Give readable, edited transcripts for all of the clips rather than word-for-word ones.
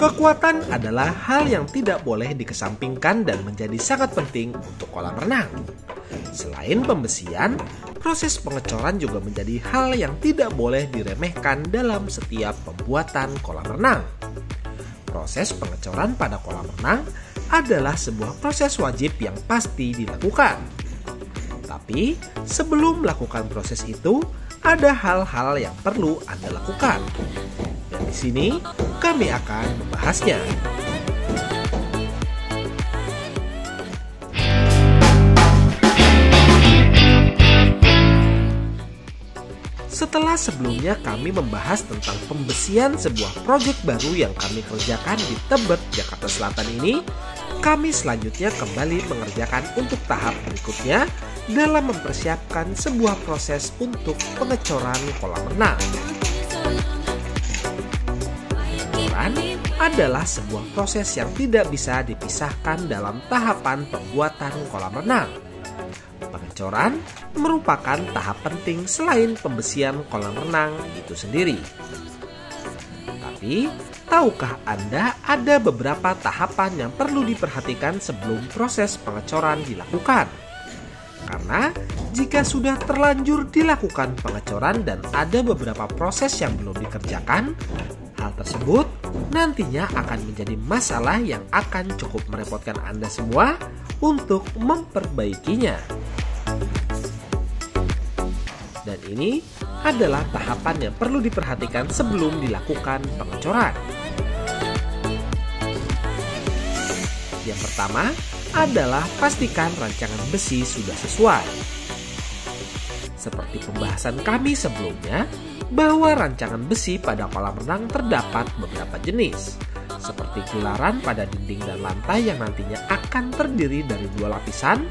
Kekuatan adalah hal yang tidak boleh dikesampingkan dan menjadi sangat penting untuk kolam renang. Selain pembesian, proses pengecoran juga menjadi hal yang tidak boleh diremehkan dalam setiap pembuatan kolam renang. Proses pengecoran pada kolam renang adalah sebuah proses wajib yang pasti dilakukan. Tapi sebelum melakukan proses itu, ada hal-hal yang perlu Anda lakukan. Dan di sini kami akan membahasnya. Setelah sebelumnya kami membahas tentang pembesian sebuah proyek baru yang kami kerjakan di Tebet, Jakarta Selatan ini, kami selanjutnya kembali mengerjakan untuk tahap berikutnya dalam mempersiapkan sebuah proses untuk pengecoran kolam renang. Pengecoran adalah sebuah proses yang tidak bisa dipisahkan dalam tahapan pembuatan kolam renang. Pengecoran merupakan tahap penting selain pembesian kolam renang itu sendiri. Tapi, tahukah Anda ada beberapa tahapan yang perlu diperhatikan sebelum proses pengecoran dilakukan? Karena jika sudah terlanjur dilakukan pengecoran dan ada beberapa proses yang belum dikerjakan, hal tersebut nantinya akan menjadi masalah yang akan cukup merepotkan Anda semua untuk memperbaikinya. Dan ini adalah tahapan yang perlu diperhatikan sebelum dilakukan pengecoran. Yang pertama adalah pastikan rancangan besi sudah sesuai. Seperti pembahasan kami sebelumnya, bahwa rancangan besi pada kolam renang terdapat beberapa jenis, seperti gularan pada dinding dan lantai yang nantinya akan terdiri dari 2 lapisan,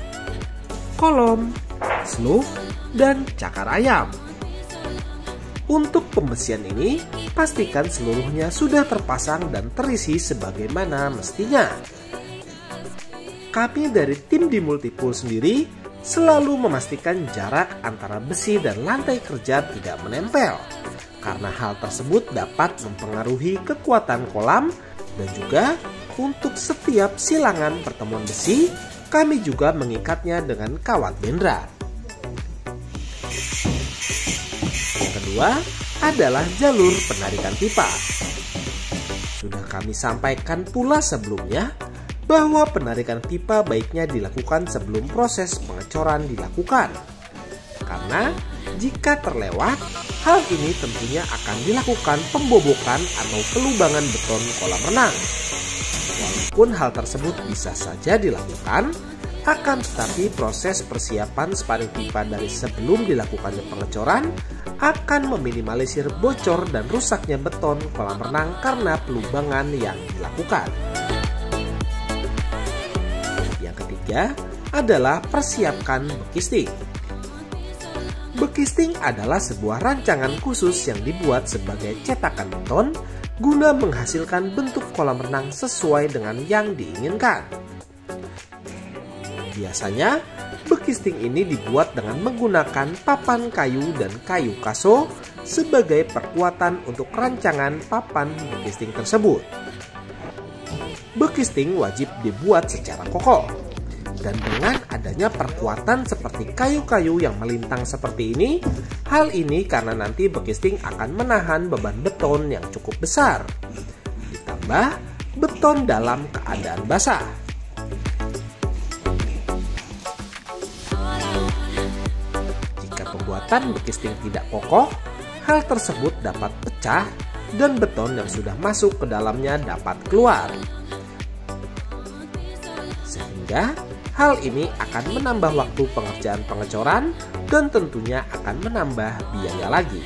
kolom, sluh, dan cakar ayam. Untuk pembesian ini, pastikan seluruhnya sudah terpasang dan terisi sebagaimana mestinya. Kami dari tim di Multipool sendiri selalu memastikan jarak antara besi dan lantai kerja tidak menempel, karena hal tersebut dapat mempengaruhi kekuatan kolam. Dan juga untuk setiap silangan pertemuan besi, kami juga mengikatnya dengan kawat bendera. Yang kedua adalah jalur penarikan pipa. Sudah kami sampaikan pula sebelumnya bahwa penarikan pipa baiknya dilakukan sebelum proses pengecoran dilakukan. Karena jika terlewat, hal ini tentunya akan dilakukan pembobokan atau pelubangan beton kolam renang. Walaupun hal tersebut bisa saja dilakukan, akan tetapi proses persiapan sparing pipa dari sebelum dilakukannya pengecoran akan meminimalisir bocor dan rusaknya beton kolam renang karena pelubangan yang dilakukan. Yang ketiga adalah persiapkan bekisting. Bekisting adalah sebuah rancangan khusus yang dibuat sebagai cetakan beton guna menghasilkan bentuk kolam renang sesuai dengan yang diinginkan. Biasanya, bekisting ini dibuat dengan menggunakan papan kayu dan kayu kaso sebagai perkuatan untuk rancangan papan bekisting tersebut. Bekisting wajib dibuat secara kokoh. Dan dengan adanya perkuatan seperti kayu-kayu yang melintang seperti ini, hal ini karena nanti bekisting akan menahan beban beton yang cukup besar. Ditambah beton dalam keadaan basah. Jika pembuatan bekisting tidak kokoh, hal tersebut dapat pecah dan beton yang sudah masuk ke dalamnya dapat keluar. Sehingga hal ini akan menambah waktu pengerjaan pengecoran dan tentunya akan menambah biaya lagi.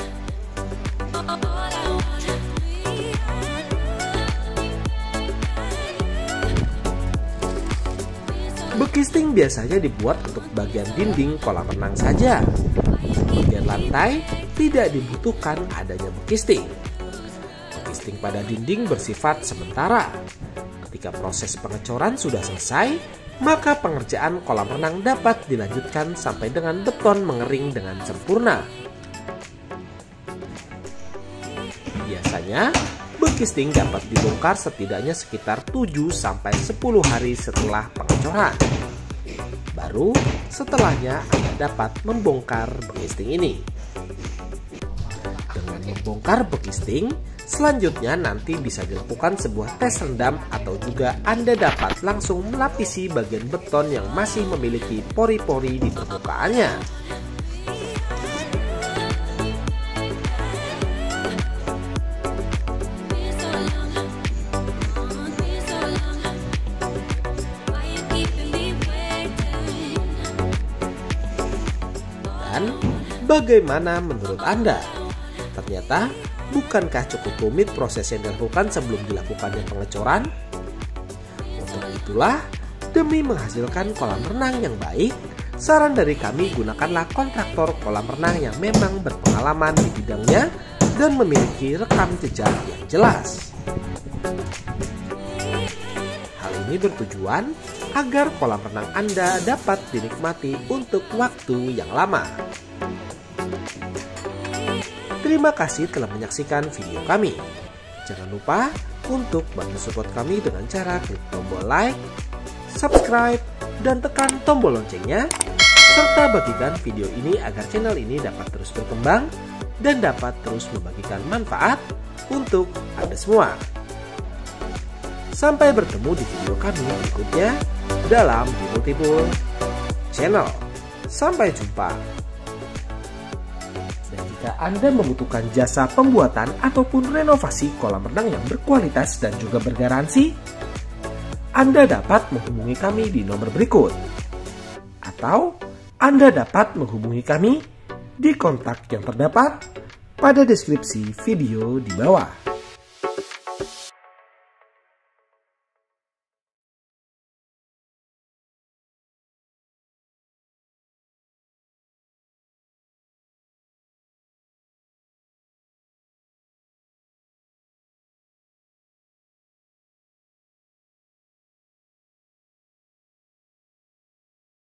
Bekisting biasanya dibuat untuk bagian dinding kolam renang saja. Bagian lantai tidak dibutuhkan adanya bekisting. Bekisting pada dinding bersifat sementara. Ketika proses pengecoran sudah selesai, maka pengerjaan kolam renang dapat dilanjutkan sampai dengan beton mengering dengan sempurna. Biasanya, bekisting dapat dibongkar setidaknya sekitar 7-10 hari setelah pengecoran. Baru setelahnya Anda dapat membongkar bekisting ini. Dengan membongkar bekisting, selanjutnya nanti bisa dilakukan sebuah tes rendam atau juga Anda dapat langsung melapisi bagian beton yang masih memiliki pori-pori di permukaannya. Dan bagaimana menurut Anda? Ternyata bukankah cukup rumit proses yang dilakukan sebelum dilakukannya pengecoran? Untuk itulah, demi menghasilkan kolam renang yang baik, saran dari kami gunakanlah kontraktor kolam renang yang memang berpengalaman di bidangnya dan memiliki rekam jejak yang jelas. Hal ini bertujuan agar kolam renang Anda dapat dinikmati untuk waktu yang lama. Terima kasih telah menyaksikan video kami. Jangan lupa untuk bantu support kami dengan cara klik tombol like, subscribe, dan tekan tombol loncengnya, serta bagikan video ini agar channel ini dapat terus berkembang dan dapat terus membagikan manfaat untuk Anda semua. Sampai bertemu di video kami berikutnya dalam Multiple Channel. Sampai jumpa. Dan jika Anda membutuhkan jasa pembuatan ataupun renovasi kolam renang yang berkualitas dan juga bergaransi, Anda dapat menghubungi kami di nomor berikut. Atau Anda dapat menghubungi kami di kontak yang terdapat pada deskripsi video di bawah.